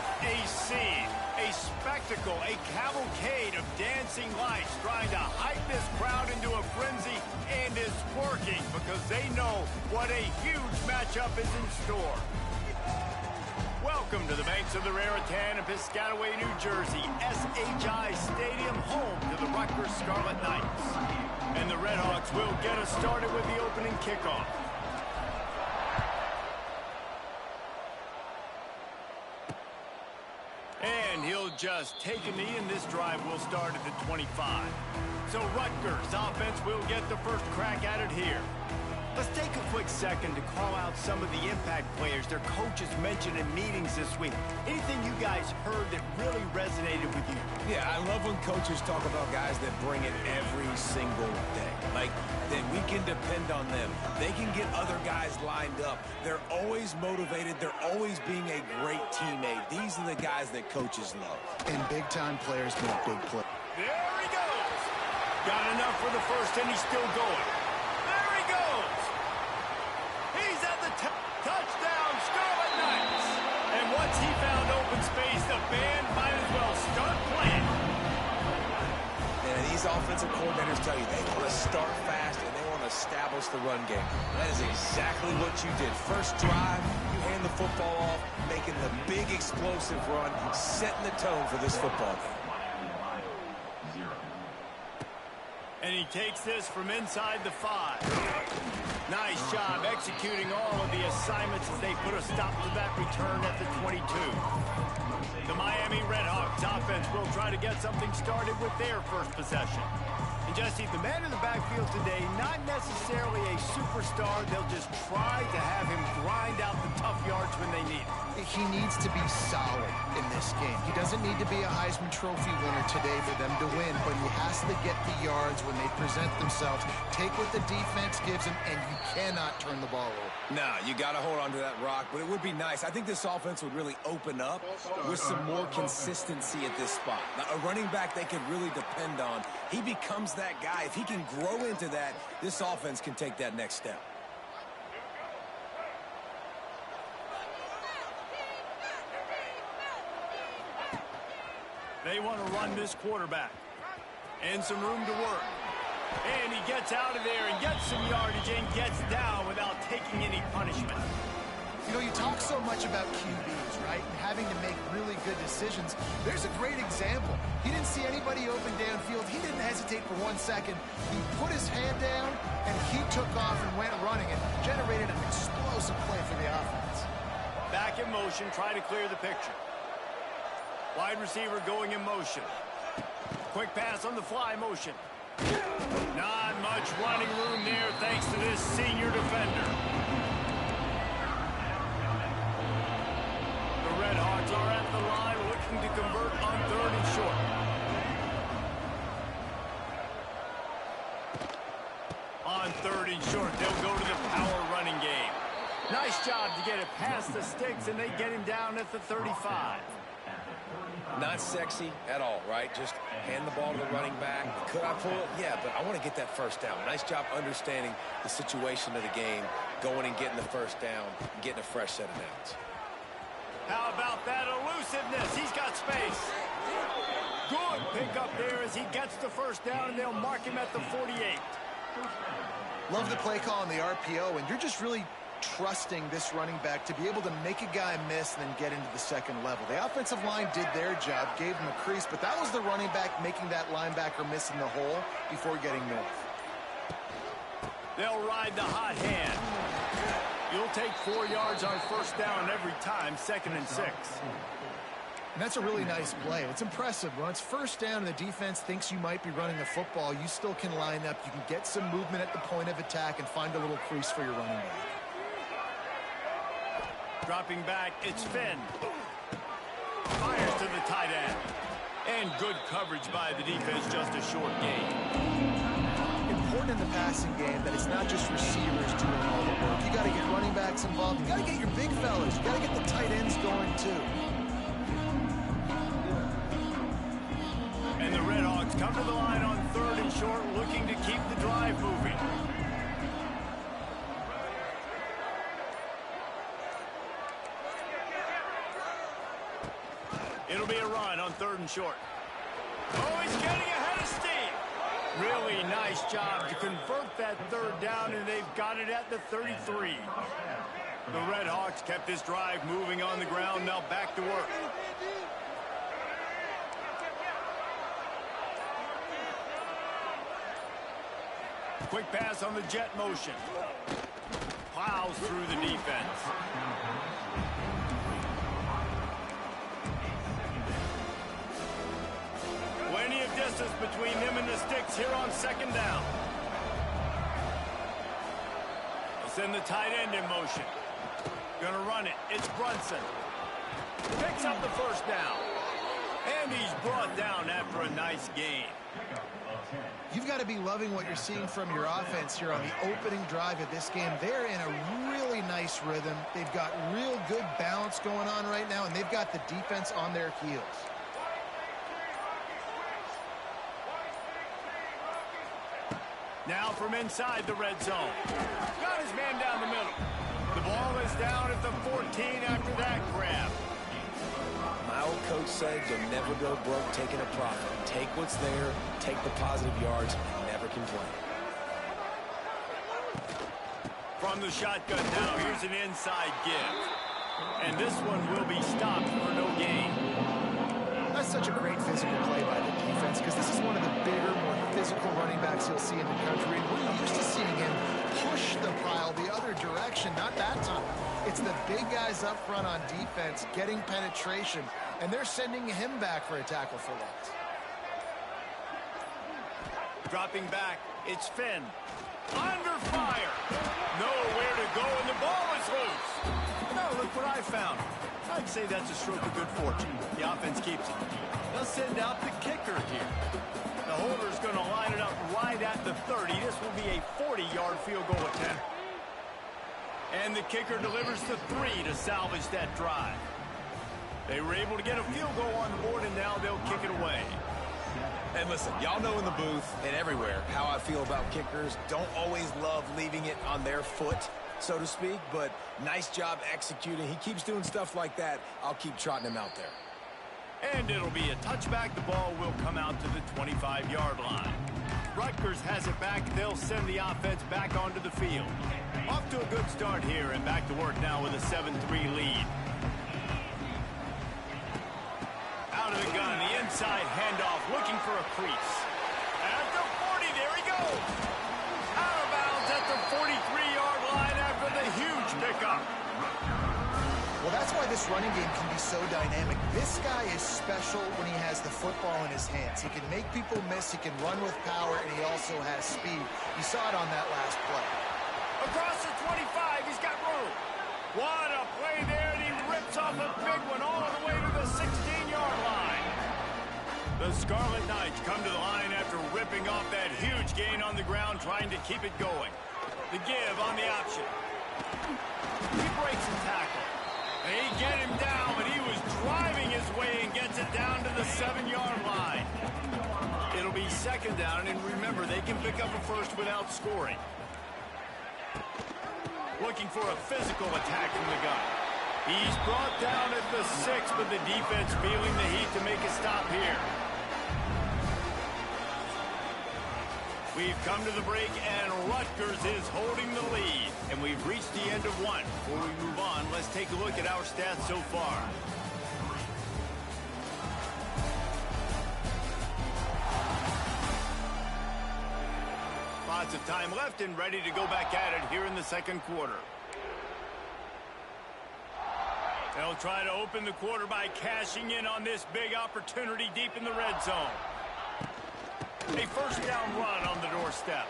What a scene, a spectacle, a cavalcade of dancing lights trying to hype this crowd into a frenzy, and it's working because they know what a huge matchup is in store. Welcome to the banks of the Raritan in Piscataway, New Jersey, SHI Stadium, home to the Rutgers Scarlet Knights. And the Redhawks will get us started with the opening kickoff. And he'll just take a knee, and this drive will start at the 25. So Rutgers offense will get the first crack at it here. Let's take a quick second to call out some of the impact players their coaches mentioned in meetings this week. Anything you guys heard that really resonated with you? Yeah, I love when coaches talk about guys that bring it every single day. Like, that we can depend on them. They can get other guys lined up. They're always motivated. They're always being a great teammate. These are the guys that coaches love. And big-time players make big plays. There he goes. Got enough for the first, and he's still going. There he goes. He's at the touchdown, Scarlet Knights. And once he found open space, the band might as well start playing. And these offensive coordinators tell you they want to start fast and they want to establish the run game. That is exactly what you did. First drive, you hand the football off, making the big explosive run, setting the tone for this football game. And he takes this from inside the 5. Nice job executing all of the assignments as they put a stop to that return at the 22. The Miami Redhawks offense will try to get something started with their first possession. And Jesse, the man in the backfield today, not necessarily a superstar. They'll just try to have him grind out the tough yards when they need it. He needs to be solid in this game. He doesn't need to be a Heisman Trophy winner today for them to win, but he has to get the yards when they present themselves. Take what the defense gives him, and you cannot turn the ball over. Nah, you got to hold on to that rock, but it would be nice. I think this offense would really open up with some more consistency at this spot. Now, a running back they could really depend on. He becomes that guy. If he can grow into that, this offense can take that next step. They want to run this quarterback. And some room to work. And he gets out of there and gets some yardage and gets down without taking any punishment. You know, you talk so much about QBs, right? And having to make really good decisions. There's a great example. He didn't see anybody open downfield. He didn't hesitate for 1 second. He put his hand down, and he took off and went running and generated an explosive play for the offense. Back in motion, try to clear the picture. Wide receiver going in motion. Quick pass on the fly motion. Not much running room there thanks to this senior defender. The Redhawks are at the line looking to convert on 3rd and short. On 3rd and short, they'll go to the power running game. Nice job to get it past the sticks, and they get him down at the 35. Not sexy at all, right? Just hand the ball to the running back. Could I pull it? Yeah, but I want to get that first down. Nice job understanding the situation of the game, going and getting the first down, getting a fresh set of downs. How about that elusiveness? He's got space. Good pick up there as he gets the first down, and they'll mark him at the 48. Love the play call on the RPO, and you're just really trusting this running back to be able to make a guy miss and then get into the second level. The offensive line did their job, gave him a crease, but that was the running back making that linebacker miss in the hole before getting north. They'll ride the hot hand. You'll take 4 yards on first down every time, 2nd and 6. And that's a really nice play. It's impressive. When it's first down and the defense thinks you might be running the football, you still can line up. You can get some movement at the point of attack and find a little crease for your running back. Dropping back, it's Finn. Fires to the tight end. And good coverage by the defense, just a short gain. Important in the passing game that it's not just receivers doing all the work. You got to get running backs involved. You got to get your big fellas. You got to get the tight ends going too. And the Redhawks come to the line on 3rd and short, looking to keep the drive moving. It'll be a run on 3rd and short. Oh, he's getting ahead of steam. Really nice job to convert that 3rd down, and they've got it at the 33. The Red Hawks kept this drive moving on the ground. Now back to work. Quick pass on the jet motion. Plows through the defense. Plenty of distance between them and the sticks here on 2nd down. They'll send the tight end in motion. Gonna run it. It's Brunson. Picks up the 1st down. And he's brought down after a nice gain. You've got to be loving what you're seeing from your offense here on the opening drive of this game. They're in a really nice rhythm. They've got real good balance going on right now, and they've got the defense on their heels. Now from inside the red zone. Got his man down the middle. The ball is down at the 14 after that grab. My old coach said you'll never go broke taking a profit. Take what's there, take the positive yards, and never complain. From the shotgun now, here's an inside give. And this one will be stopped for no gain. That's such a great physical play by the defense because this is one of the bigger, more physical running backs you'll see in the country. And we're used to seeing him push the pile the other direction. Not that time. It's the big guys up front on defense getting penetration, and they're sending him back for a tackle for loss. Dropping back, it's Finn. Under fire. Nowhere to go, and the ball is loose. Now look what I found. I'd say that's a stroke of good fortune. The offense keeps it. They'll send out the kicker here. The holder's going to line it up right at the 30. This will be a 40-yard field goal attempt. And the kicker delivers the 3 to salvage that drive. They were able to get a field goal on the board, and now they'll kick it away. And listen, y'all know in the booth and everywhere how I feel about kickers. Don't always love leaving it on their foot, so to speak, but nice job executing. He keeps doing stuff like that. I'll keep trotting him out there. And it'll be a touchback. The ball will come out to the 25-yard line. Rutgers has it back. They'll send the offense back onto the field. Off to a good start here, and back to work now with a 7-3 lead. Out of the gun, the inside handoff, looking for a crease. At the 40, there he goes. Out of bounds at the 43-yard line after the huge pickup. Well, that's why this running game can be so dynamic. This guy is special when he has the football in his hands. He can make people miss, he can run with power, and he also has speed. You saw it on that last play. Across the 25, he's got room. What a play there, and he rips off a big one all the way to the 16-yard line. The Scarlet Knights come to the line after ripping off that huge gain on the ground, trying to keep it going. The give on the option. He breaks the tackle. They get him down, but he was driving his way and gets it down to the 7-yard line. It'll be 2nd down, and remember, they can pick up a first without scoring. Looking for a physical attack from the gun. He's brought down at the 6, but the defense feeling the heat to make a stop here. We've come to the break, and Rutgers is holding the lead. And we've reached the end of one. Before we move on, let's take a look at our stats so far. Lots of time left and ready to go back at it here in the 2nd quarter. They'll try to open the quarter by cashing in on this big opportunity deep in the red zone. A 1st down run on the doorstep.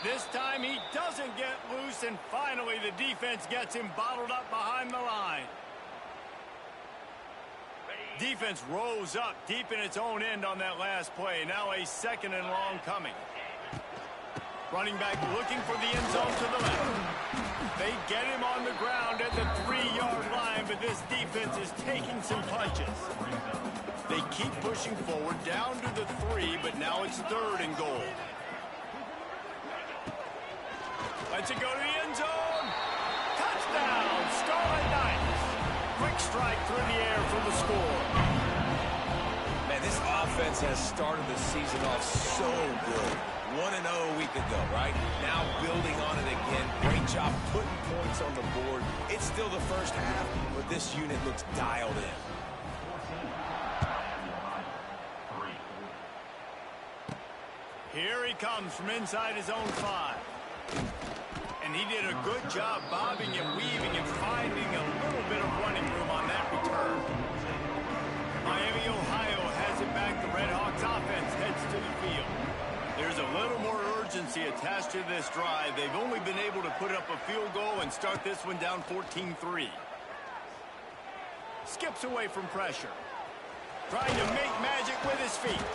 This time he doesn't get loose, and finally the defense gets him bottled up behind the line. Defense rose up deep in its own end on that last play. Now a 2nd and long coming. Running back looking for the end zone to the left. They get him on the ground at the 3-yard line, but this defense is taking some punches. They keep pushing forward down to the 3, but now it's 3rd and goal. Lets it go to the end zone. Touchdown, Scarlet Knights. Quick strike through the air for the score. This offense has started the season off so good. 1-0 a week ago, right? Now building on it again. Great job putting points on the board. It's still the first half, but this unit looks dialed in. Here he comes from inside his own 5. And he did a good job bobbing and weaving and finding a little bit of running room on that return. Miami, Ohio has it back. The Red Hawks offense heads to the field. There's a little more urgency attached to this drive. They've only been able to put up a field goal and start this one down 14-3. Skips away from pressure. Trying to make magic with his feet.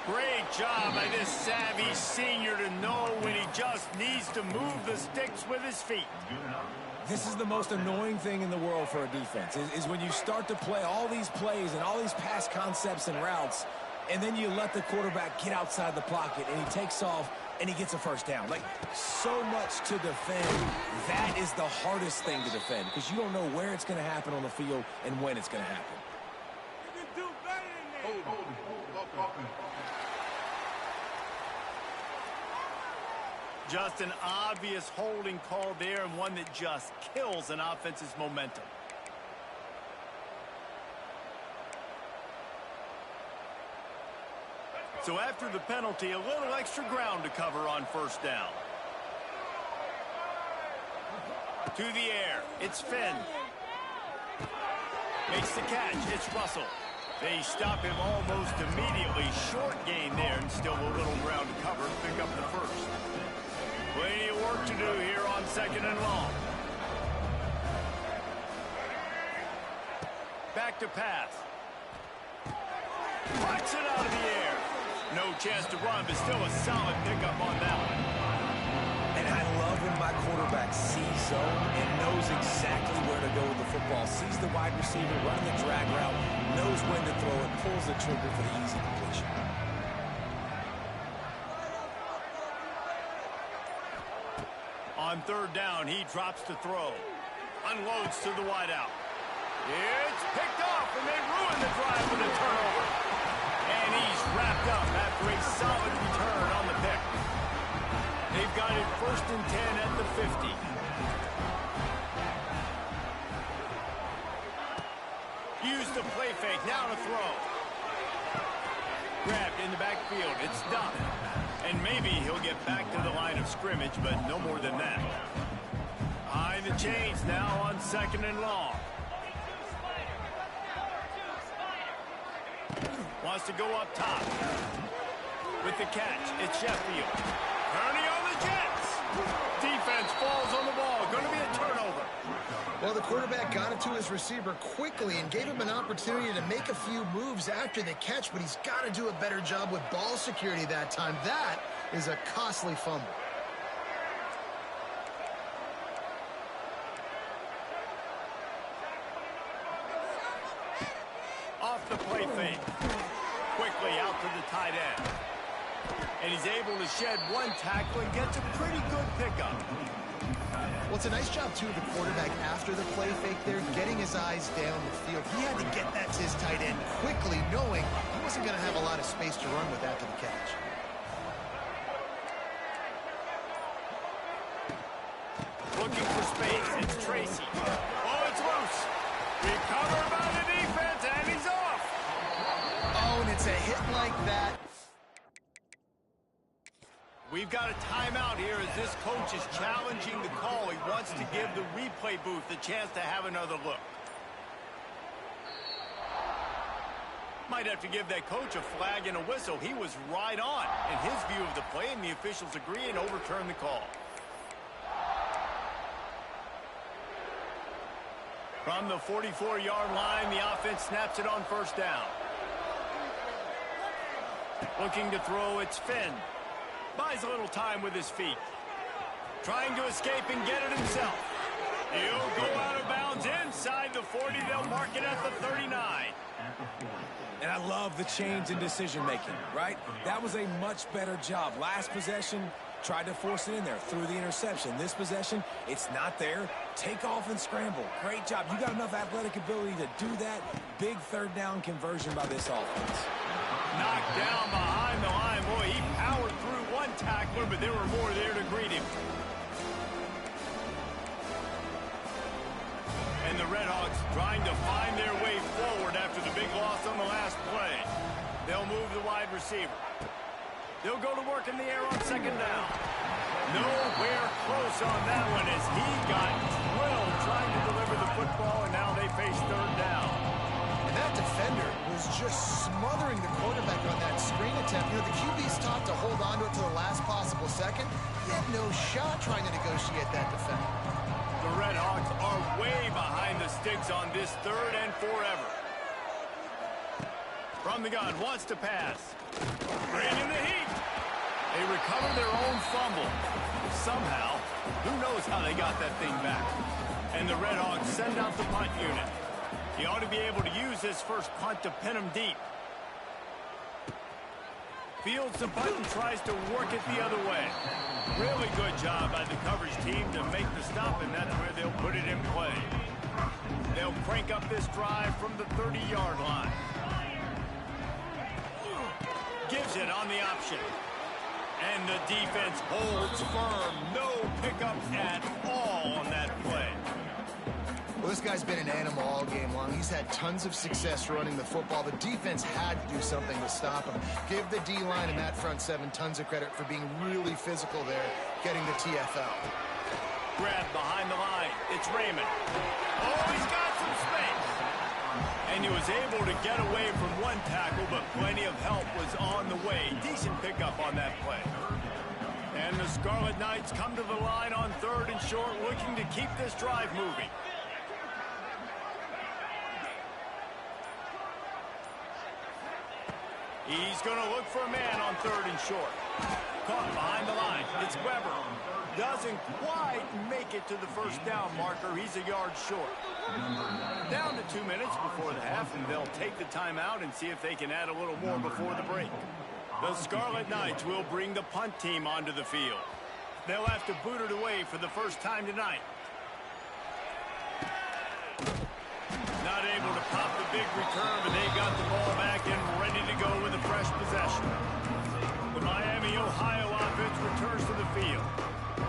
Great job by this savvy senior to know when he just needs to move the sticks with his feet. This is the most annoying thing in the world for a defense, is when you start to play all these plays and all these pass concepts and routes, and then you let the quarterback get outside the pocket, and he takes off, and he gets a first down. Like, so much to defend. That is the hardest thing to defend, because you don't know where it's going to happen on the field and when it's going to happen. You can do better than that. Just an obvious holding call there, and one that just kills an offense's momentum. So after the penalty, a little extra ground to cover on first down. To the air, it's Finn. Makes the catch, it's Russell. They stop him almost immediately. Short gain there, and still a little ground to cover. Pick up the first. Plenty of work to do here on 2nd and long. Back to pass. Puts it out of the air. No chance to run, but still a solid pickup on that one. And I love when my quarterback sees zone and knows exactly where to go with the football. Sees the wide receiver running the drag route, knows when to throw it, pulls the trigger for the easy completion. On 3rd down, he drops to throw. Unloads to the wideout. It's picked off, and they ruin the drive with a turnover. And he's wrapped up after a solid return on the pick. They've got it 1st and 10 at the 50. Use the play fake, now to throw. Grabbed in the backfield, it's done. And maybe he'll get back to the line of scrimmage, but no more than that. High the chains now on 2nd and long. Wants to go up top. With the catch, it's Sheffield. Turning on the Jets. Defense falls on the ball. Going to be a turnover. Well, the quarterback got it to his receiver quickly and gave him an opportunity to make a few moves after the catch, but he's got to do a better job with ball security that time. That is a costly fumble. Off the play fake. Quickly out to the tight end. And he's able to shed one tackle and gets a pretty good pickup. Well, it's a nice job, too, of the quarterback after the play fake there, getting his eyes down the field. He had to get that to his tight end quickly, knowing he wasn't going to have a lot of space to run with after the catch. Looking for space. It's Tracy. Oh, it's loose. Recovered by the defense, and he's off. Oh, and it's a hit like that. We've got a timeout here as this coach is challenging the call. He wants to give the replay booth a chance to have another look. Might have to give that coach a flag and a whistle. He was right on in his view of the play, and the officials agree and overturn the call. From the 44-yard line, the offense snaps it on 1st down. Looking to throw, it's Finn. Buys a little time with his feet. Trying to escape and get it himself. He'll go out of bounds inside the 40. They'll mark it at the 39. And I love the change in decision-making, right? That was a much better job. Last possession, Tried to force it in there, threw the interception. This possession, it's not there. Take off and scramble. Great job. You got enough athletic ability to do that. Big third down conversion by this offense. Knocked down behind the line. Boy, he powered through one tackler, but there were more there to greet him. And the Redhawks trying to find their way forward after the big loss on the last play. They'll move the wide receiver. They'll go to work in the air on second down. Nowhere close on that one as he got drilled trying to deliver the football, and now they face third down. And that defender was just smothering the quarterback on that screen attempt. You know, the QB's taught to hold on to it to the last possible second. He had no shot trying to negotiate that defender. The Redhawks are way behind the sticks on this third and forever. From the gun, wants to pass. Bringing the heat. They recover their own fumble. Somehow, who knows how they got that thing back. And the Redhawks send out the punt unit. He ought to be able to use his first punt to pin him deep. Fields the punt and tries to work it the other way. Really good job by the coverage team to make the stop, and that's where they'll put it in play. They'll crank up this drive from the 30-yard line. Gives it on the option. And the defense holds firm. No pickups at all on that play. Well, this guy's been an animal all game long. He's had tons of success running the football. The defense had to do something to stop him. Give the D-line and that front seven tons of credit for being really physical there, getting the TFL. Grab behind the line. It's Raymond. Oh, he's got some space. And he was able to get away from one tackle, but plenty of help was on the way. Decent pickup on that play. And the Scarlet Knights come to the line on third and short, looking to keep this drive moving. He's going to look for a man on third and short. Caught behind the line. It's Weber. Doesn't quite make it to the first down marker. He's a yard short. Down to 2 minutes before the half, and they'll take the timeout and see if they can add a little more before the break. The Scarlet Knights will bring the punt team onto the field. They'll have to boot it away for the first time tonight. Not able to pop the big return, but they got the ball back and ready to go with a fresh possession. The Miami, Ohio offense returns to the field.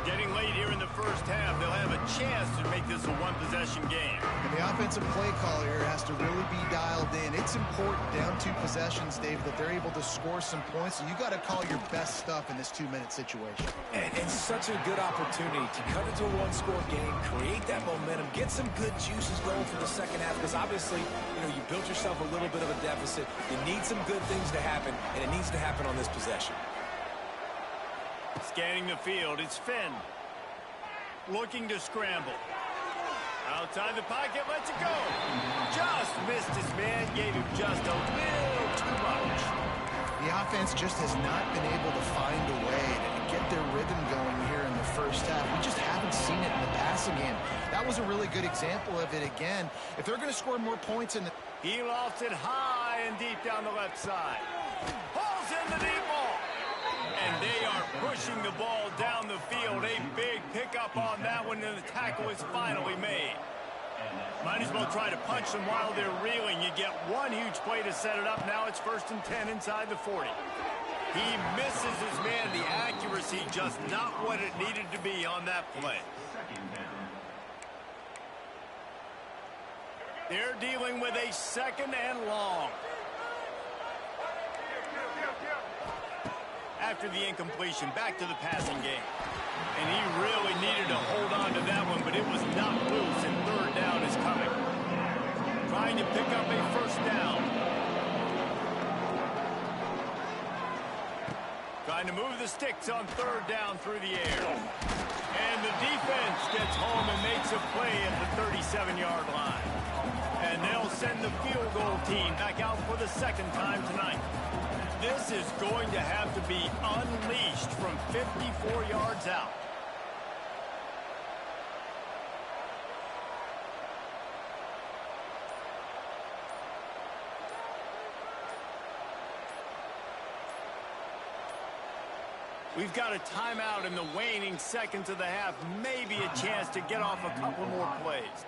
Getting late here in the first half, they'll have a chance to make this a one-possession game. And the offensive play caller here has to really be dialed in. It's important down 2 possessions, Dave, that they're able to score some points. So you got to call your best stuff in this 2-minute situation. And it's such a good opportunity to cut into a one-score game, create that momentum, get some good juices going for the second half, because obviously, you know, you built yourself a little bit of a deficit. You need some good things to happen, and it needs to happen on this possession. Scanning the field, it's Finn. Looking to scramble. Outside the pocket, lets it go. Just missed his man, gave him just a little too much. The offense just has not been able to find a way to get their rhythm going here in the first half. We just haven't seen it in the passing game. That was a really good example of it again. If they're going to score more points in the... He lost it high and deep down the left side. Pulls in the deep ball. And they are pushing the ball down the field. A big pickup on that one, and the tackle is finally made. Might as well try to punch them while they're reeling. You get one huge play to set it up. Now it's 1st and 10 inside the 40. He misses his man. The accuracy just not what it needed to be on that play. They're dealing with a 2nd and long. After the incompletion, back to the passing game. And he really needed to hold on to that one, but it was not loose, and third down is coming. Trying to pick up a first down. Trying to move the sticks on third down through the air. And the defense gets home and makes a play at the 37-yard line. And they'll send the field goal team back out for the 2nd time tonight. This is going to have to be unleashed from 54 yards out. We've got a timeout in the waning seconds of the half. Maybe a chance to get off a couple more plays.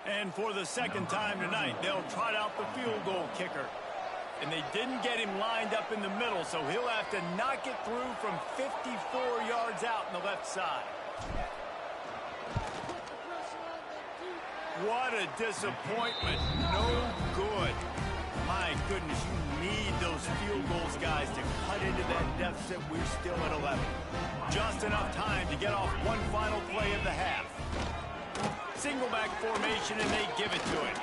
And for the second time tonight, they'll trot out the field goal kicker. And they didn't get him lined up in the middle, so he'll have to knock it through from 54 yards out on the left side. What a disappointment. No good. My goodness, you need those field goals, guys, to cut into that deficit. We're still at 11. Just enough time to get off one final play of the half. Single back formation, and they give it to him.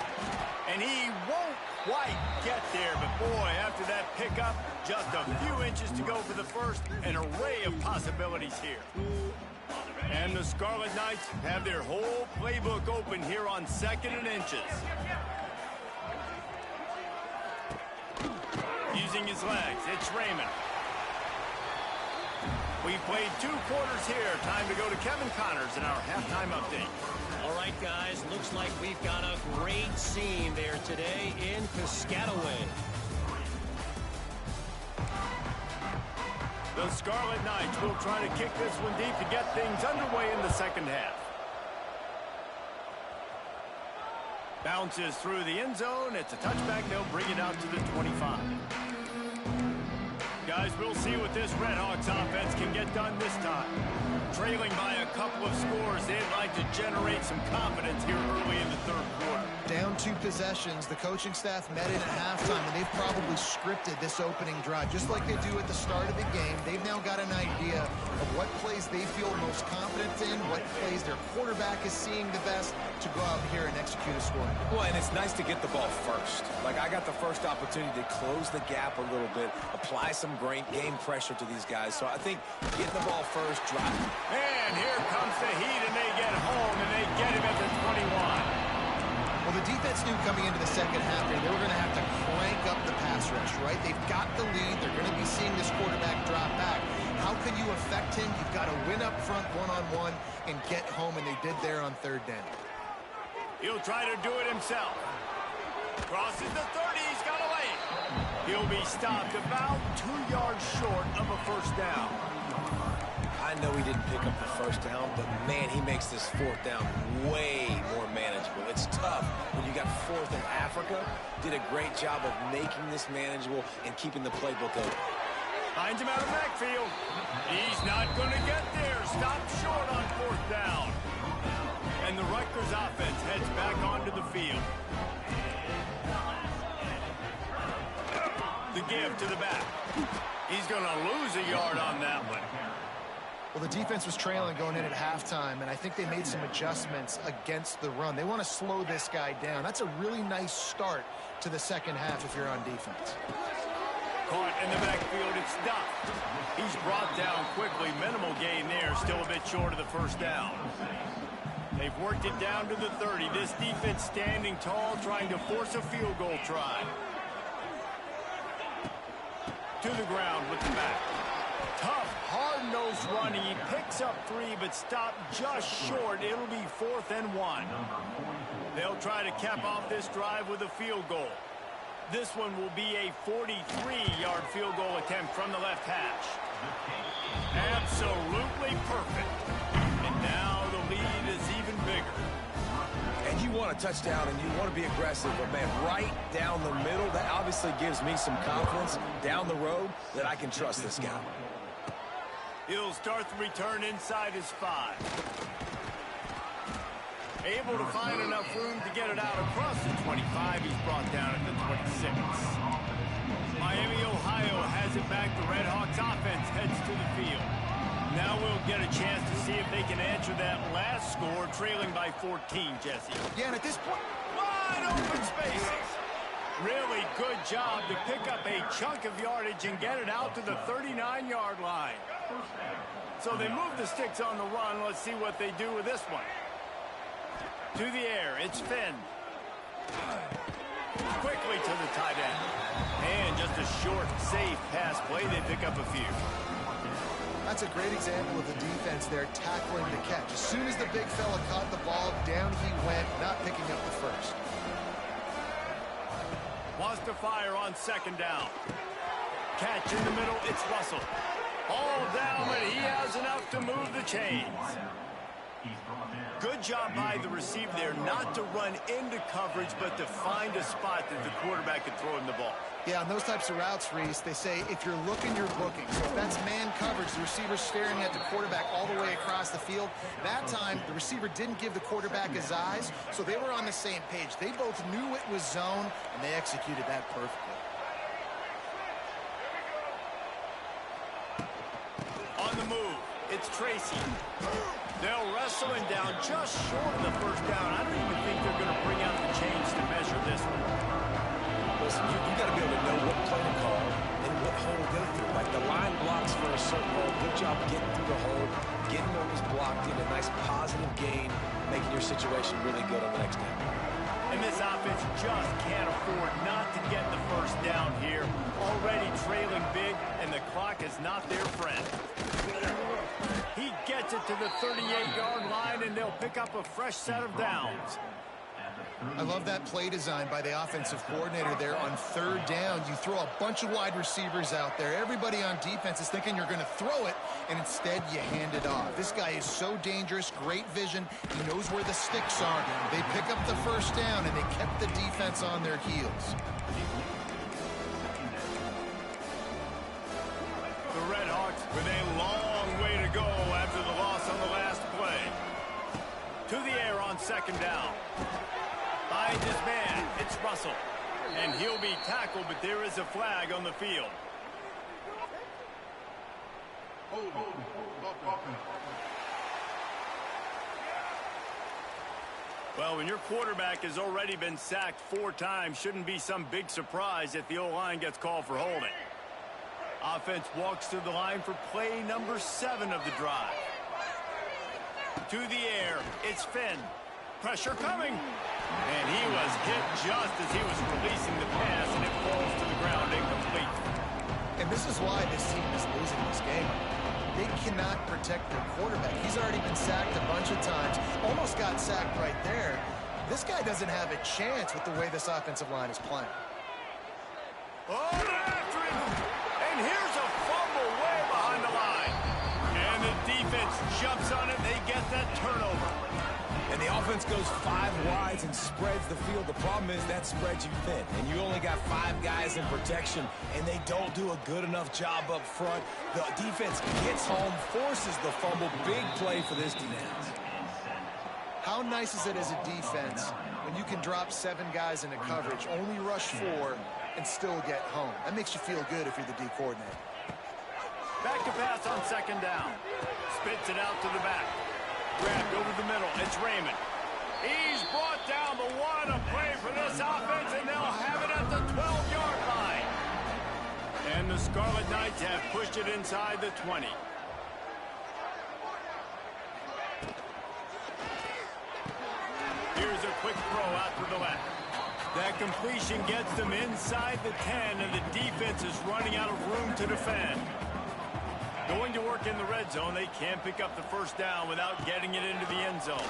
And he won't quite get there, but boy, after that pickup, just a few inches to go for the first. An array of possibilities here. And the Scarlet Knights have their whole playbook open here on 2nd and inches. Using his legs, it's Raymond. We've played 2 quarters here. Time to go to Kevin Connors in our halftime update. All right, guys, looks like we've got a great scene there today in Piscataway. The Scarlet Knights will try to kick this one deep to get things underway in the second half. Bounces through the end zone. It's a touchback. They'll bring it out to the 25. Guys, we'll see what this Redhawks offense can get done this time. Trailing by a couple of scores, they'd like to generate some confidence here early in the third quarter. Down 2 possessions, the coaching staff met in at halftime, and they've probably scripted this opening drive. Just like they do at the start of the game, they've now got an idea of what plays they feel most confident in, what plays their quarterback is seeing the best to go out here and execute a scoring. Well, and it's nice to get the ball first. Like, I got the first opportunity to close the gap a little bit, apply some great game pressure to these guys. So I think getting the ball first, drive. And here comes the heat, and they get home, and they get him at the 21. Well, the defense knew coming into the second half here, they were going to have to crank up the pass rush, right? They've got the lead. They're going to be seeing this quarterback drop back. How can you affect him? You've got to win up front one-on-one and get home, and they did there on 3rd down. He'll try to do it himself. Crosses the 30. He's got away. He'll be stopped about 2 yards short of a first down. I know he didn't pick up the first down, but, man, he makes this 4th down way more manageable. It's tough when you got 4th in Africa. Did a great job of making this manageable and keeping the playbook open. Finds him out of the backfield. He's not going to get there. Stopped short on 4th down. And the Rutgers offense heads back onto the field. The give to the back. He's going to lose a yard on that one. Well, the defense was trailing going in at halftime, and I think they made some adjustments against the run. They want to slow this guy down. That's a really nice start to the second half if you're on defense. Caught in the backfield, it's stuffed. He's brought down quickly. Minimal gain there, still a bit short of the first down. They've worked it down to the 30. This defense standing tall, trying to force a field goal try. To the ground with the back. Tough, hard-nosed running. He picks up 3, but stopped just short. It'll be 4th and 1. They'll try to cap off this drive with a field goal. This one will be a 43-yard field goal attempt from the left hash. Absolutely perfect. And now the lead is even bigger. And you want a touchdown and you want to be aggressive, but, man, right down the middle, that obviously gives me some confidence down the road that I can trust this guy. He'll start the return inside his 5. Able to find enough room to get it out across the 25. He's brought down at the 26. Miami, Ohio has it back. The Redhawks offense heads to the field. Now we'll get a chance to see if they can answer that last score, trailing by 14, Jesse. Yeah, and at this point, wide open spaces. Really good job to pick up a chunk of yardage and get it out to the 39-yard line. So they move the sticks on the run. Let's see what they do with this one. To the air, it's Finn. Quickly to the tight end. And just a short, safe pass play. They pick up a few. That's a great example of the defense there tackling the catch. As soon as the big fella caught the ball, down he went, not picking up the first. Wants to fire on 2nd down. Catch in the middle, it's Russell. All down, but he has enough to move the chains. Good job by the receiver there not to run into coverage, but to find a spot that the quarterback could throw him the ball. Yeah, on those types of routes, Reese, they say if you're looking, you're looking. So if that's man coverage, the receiver's staring at the quarterback all the way across the field. That time, the receiver didn't give the quarterback his eyes, so they were on the same page. They both knew it was zone, and they executed that perfectly. On the move, it's Tracy. They'll wrestle him down just short of the first down. I don't even think they're going to bring out the chains to measure this one. Listen, you got to be able to know what play to call and what hole to go through. Like the line blocks for a certain hole. Good job getting through the hole, getting what was blocked in a nice positive gain, making your situation really good on the next down. And this offense just can't afford not to get the first down here. Already trailing big, and the clock is not their friend. He gets it to the 38-yard line, and they'll pick up a fresh set of downs. I love that play design by the offensive coordinator there on third down. You throw a bunch of wide receivers out there. Everybody on defense is thinking you're going to throw it, and instead you hand it off. This guy is so dangerous, great vision. He knows where the sticks are. They pick up the first down, and they kept the defense on their heels. The Redhawks with a long way to go after the loss on the last play. To the air on second down. Behind his man, it's Russell. And he'll be tackled, but there is a flag on the field. Well, when your quarterback has already been sacked 4 times, shouldn't be some big surprise if the O-line gets called for holding. Offense walks to the line for play number 7 of the drive. To the air, it's Finn. Pressure coming. And he was hit just as he was releasing the pass, and it falls to the ground incomplete. And this is why this team is losing this game. They cannot protect their quarterback. He's already been sacked a bunch of times. Almost got sacked right there. This guy doesn't have a chance with the way this offensive line is playing. Oh, they're after him. And here's a fumble way behind the line. And the defense jumps on it. They get that turnover. And the offense goes 5 wides and spreads the field. The problem is that spreads you thin. And you only got 5 guys in protection, and they don't do a good enough job up front. The defense gets home, forces the fumble. Big play for this defense. How nice is it as a defense when you can drop 7 guys into coverage, only rush 4, and still get home? That makes you feel good if you're the D coordinator. Back to pass on second down. Spits it out to the back. Grabbed over the middle. It's Raymond. He's brought down, but what a play for this offense, and they'll have it at the 12-yard line. And the Scarlet Knights have pushed it inside the 20. Here's a quick throw out to the left. That completion gets them inside the 10, and the defense is running out of room to defend. Going to work in the red zone, they can't pick up the first down without getting it into the end zone.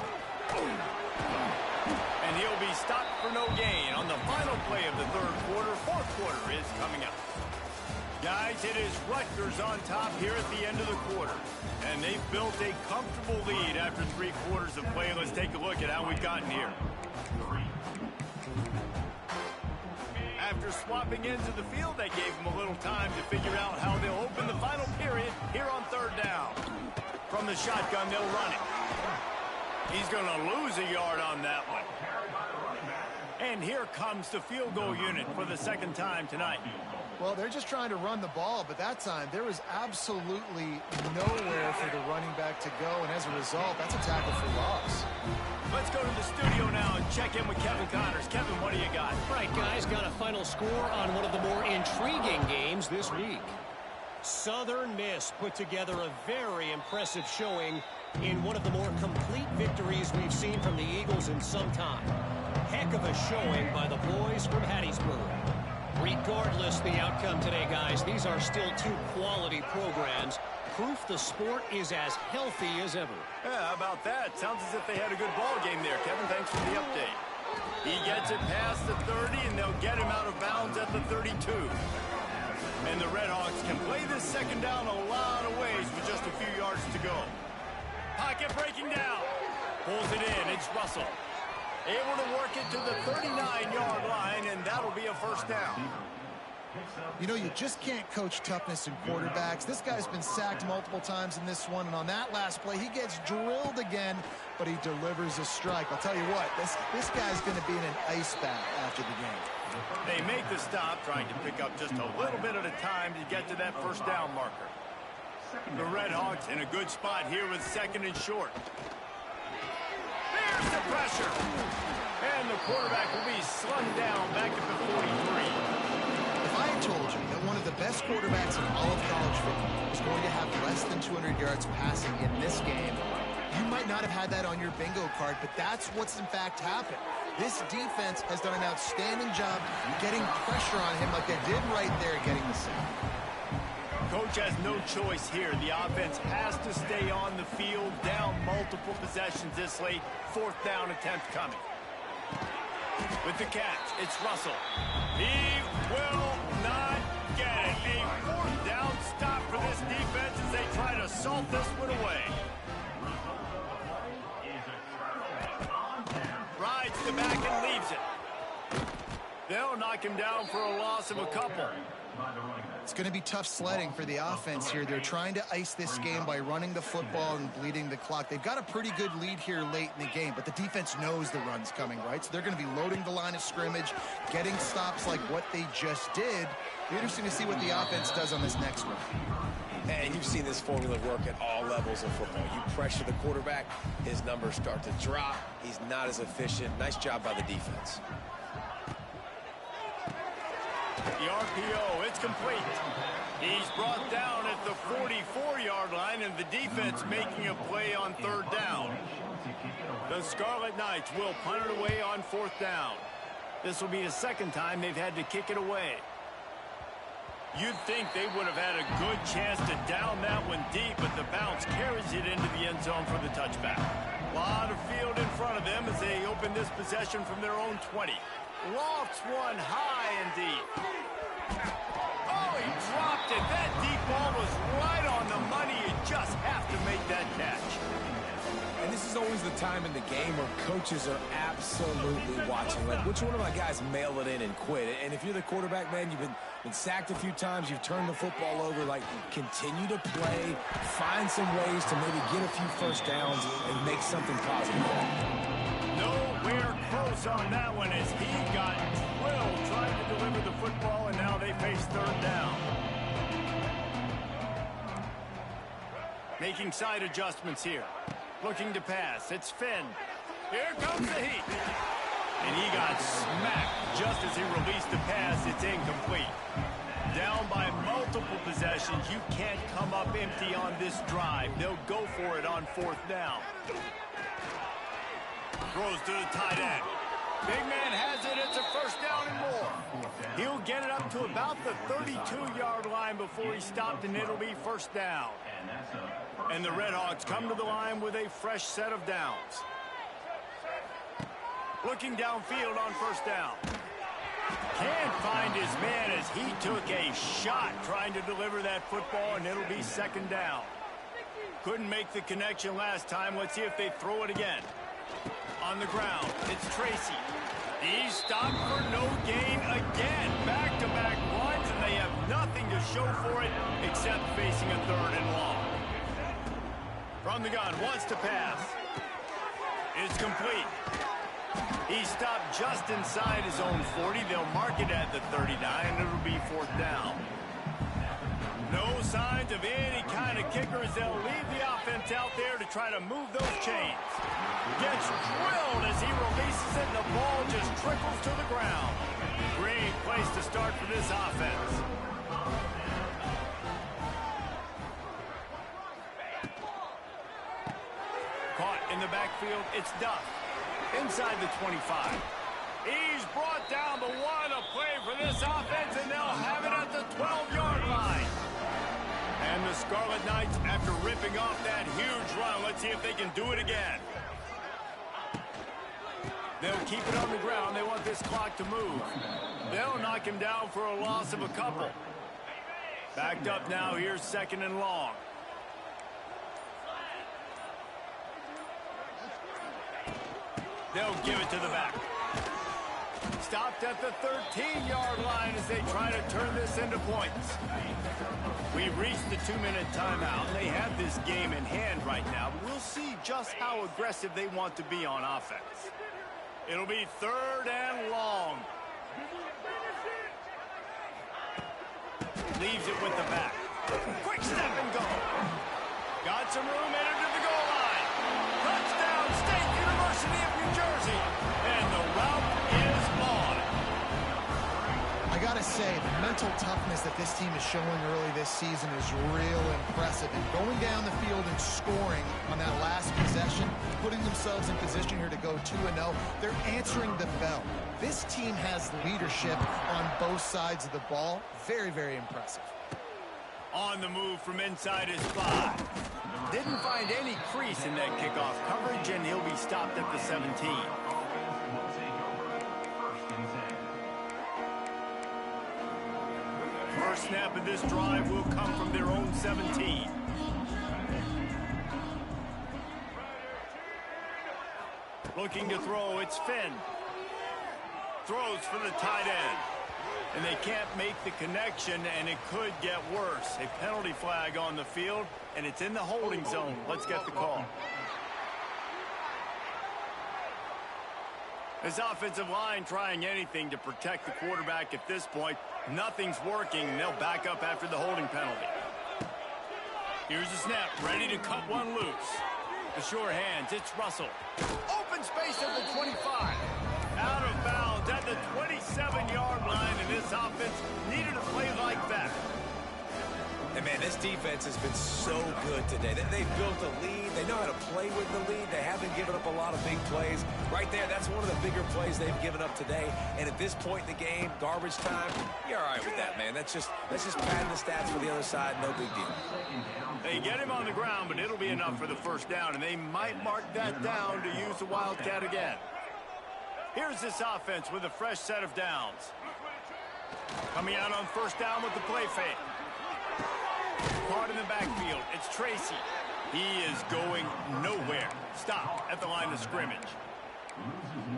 And he'll be stopped for no gain on the final play of the third quarter. Fourth quarter is coming up. Guys, it is Rutgers on top here at the end of the quarter. And they've built a comfortable lead after 3 quarters of play. Let's take a look at how we've gotten here. After swapping into the field, they gave him a little time to figure out how they'll open the final period here on third down. From the shotgun, they'll run it. He's going to lose a yard on that one. And here comes the field goal unit for the second time tonight. Well, they're just trying to run the ball, but that time there was absolutely nowhere for the running back to go, and as a result, that's a tackle for loss. Let's go to the studio now and check in with Kevin Connors. Kevin, what do you got? Right, guys, got a final score on one of the more intriguing games this week. Southern Miss put together a very impressive showing in one of the more complete victories we've seen from the Eagles in some time. Heck of a showing by the boys from Hattiesburg. Regardless the outcome today, guys, these are still 2 quality programs. Proof the sport is as healthy as ever. Yeah, how about that? Sounds as if they had a good ball game there. Kevin, thanks for the update. He gets it past the 30, and they'll get him out of bounds at the 32. And the Redhawks can play this second down a lot of ways with just a few yards to go. Pocket breaking down. Pulls it in. It's Russell. Able to work it to the 39-yard line, and that'll be a first down. You know, you just can't coach toughness in quarterbacks. This guy's been sacked multiple times in this one, and on that last play, he gets drilled again, but he delivers a strike. I'll tell you what, this guy's going to be in an ice bath after the game. They make the stop, trying to pick up just a little bit at a time to get to that first down marker. The Redhawks in a good spot here with second and short. There's the pressure. And the quarterback will be slung down back at the 43. If I had told you that one of the best quarterbacks in all of college football was going to have less than 200 yards passing in this game, you might not have had that on your bingo card, but that's what's in fact happened. This defense has done an outstanding job getting pressure on him like they did right there, getting the sack. Coach has no choice here. The offense has to stay on the field, down multiple possessions this late. Fourth down attempt coming. With the catch, it's Russell. He will not get it. A fourth down stop for this defense as they try to salt this one away. Rides the back and leaves it. They'll knock him down for a loss of a couple. It's going to be tough sledding for the offense here. They're trying to ice this game by running the football and bleeding the clock. They've got a pretty good lead here late in the game, but the defense knows the run's coming, right? So they're going to be loading the line of scrimmage, getting stops like what they just did. Be interesting to see what the offense does on this next one. And you've seen this formula work at all levels of football. You pressure the quarterback, his numbers start to drop. He's not as efficient. Nice job by the defense. The RPO, it's complete. He's brought down at the 44-yard line, and the defense making a play on third down. The Scarlet Knights will punt it away on fourth down. This will be the second time they've had to kick it away. You'd think they would have had a good chance to down that one deep, but the bounce carries it into the end zone for the touchback. A lot of field in front of them as they open this possession from their own 20. Lofts one high and deep. Oh, he dropped it. That deep ball was right on the money. You just have to make that catch. And this is always the time in the game where coaches are absolutely watching. Like, which one of my guys mail it in and quit? And if you're the quarterback, man, you've been sacked a few times, you've turned the football over. Like, continue to play, find some ways to maybe get a few first downs and make something positive. Nowhere close on that one as he got drilled trying to deliver the football, and now they face third down. Making side adjustments here. Looking to pass. It's Finn. Here comes the heat. And he got smacked just as he released the pass. It's incomplete. Down by multiple possessions. You can't come up empty on this drive. They'll go for it on fourth down. Throws to the tight end. Big man has it. It's a first down and more. He'll get it up to about the 32-yard line before he stopped, and it'll be first down. And the Redhawks come to the line with a fresh set of downs. Looking downfield on first down. Can't find his man as he took a shot trying to deliver that football, and it'll be second down. Couldn't make the connection last time. Let's see if they throw it again. On the ground, it's Tracy. He's stopped for no gain again. Back-to-back runs, and they have nothing to show for it except facing a third and long. From the gun, wants to pass. It's complete. He stopped just inside his own 40. They'll mark it at the 39, and it'll be fourth down. No signs of any kind of kickers. They'll leave the offense out there to try to move those chains. Gets drilled as he releases it, and the ball just trickles to the ground. Great place to start for this offense. Caught in the backfield, it's Duff. Inside the 25. He's brought down, but what a play for this offense, and they'll have it at the 12-yard line. And the Scarlet Knights, after ripping off that huge run, let's see if they can do it again. They'll keep it on the ground. They want this clock to move. They'll knock him down for a loss of a couple. Backed up now. Here's 2nd and long. They'll give it to the back. Stopped at the 13-yard line as they try to turn this into points. We've reached the 2-minute timeout. They have this game in hand right now. We'll see just how aggressive they want to be on offense. It'll be 3rd and long. Leaves it with the back. Quick step and go. Got some room, entered to the goal line. Touchdown, State University of New Jersey. And the route is on. I gotta say, the mental toughness that this team is showing early this season is real impressive. And going down the field and scoring on that last possession, putting themselves in position here to go 2-0, they're answering the bell. This team has leadership on both sides of the ball. Very, very impressive. On the move from inside his 5. Didn't find any crease in that kickoff coverage, and he'll be stopped at the 17. First snap of this drive will come from their own 17. Looking to throw, it's Finn. Throws for the tight end. And they can't make the connection, and it could get worse. A penalty flag on the field, and it's in the holding zone. Let's get the call. This offensive line trying anything to protect the quarterback at this point. Nothing's working, and they'll back up after the holding penalty. Here's the snap, ready to cut one loose. The sure hands, it's Russell. Open space at the 25. Out of bounds at the 27-yard line, and this offense needed a play like that. And, man, this defense has been so good today. They've built a lead. They know how to play with the lead. They haven't given up a lot of big plays. Right there, that's one of the bigger plays they've given up today. And at this point in the game, garbage time, you're all right with that, man. That's just padding the stats for the other side. No big deal. They get him on the ground, but it'll be enough for the first down, and they might mark that down to use the Wildcat again. Here's this offense with a fresh set of downs. Coming out on first down with the play fake. Caught in the backfield. It's Tracy. He is going nowhere. Stop at the line of scrimmage.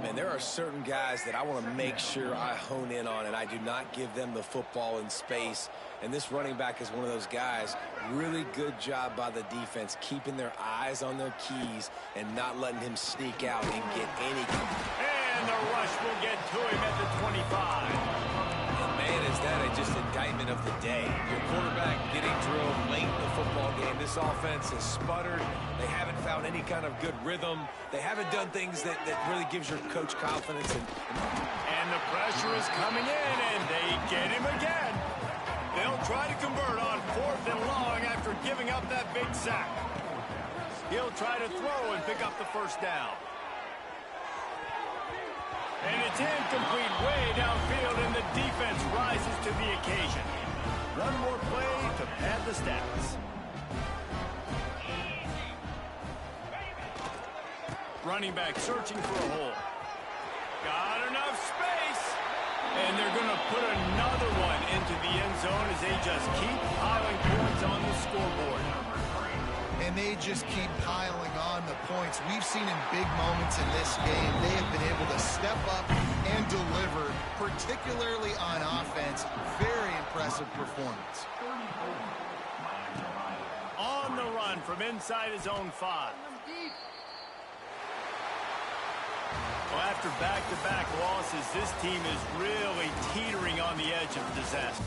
Man, there are certain guys that I want to make sure I hone in on, and I do not give them the football in space. And this running back is one of those guys. Really good job by the defense, keeping their eyes on their keys and not letting him sneak out and get any. And the rush will get to him at the 25. Man, is that just indictment of the day. Your quarterback getting drilled late in the football game. This offense has sputtered. They haven't found any kind of good rhythm. They haven't done things that really gives your coach confidence. And the pressure is coming in, and they get him again. They'll try to convert on 4th and long after giving up that big sack. He'll try to throw and pick up the first down. And it's incomplete way downfield, and the defense rises to the occasion. One more play to pad the stats. Running back searching for a hole. Got enough space. And they're going to put another one into the end zone as they just keep piling points on the scoreboard. And they just keep piling on the points. We've seen in big moments in this game, they have been able to step up and deliver, particularly on offense. Very impressive performance. On the run from inside his own 5. Well, after back-to-back losses, this team is really teetering on the edge of disaster.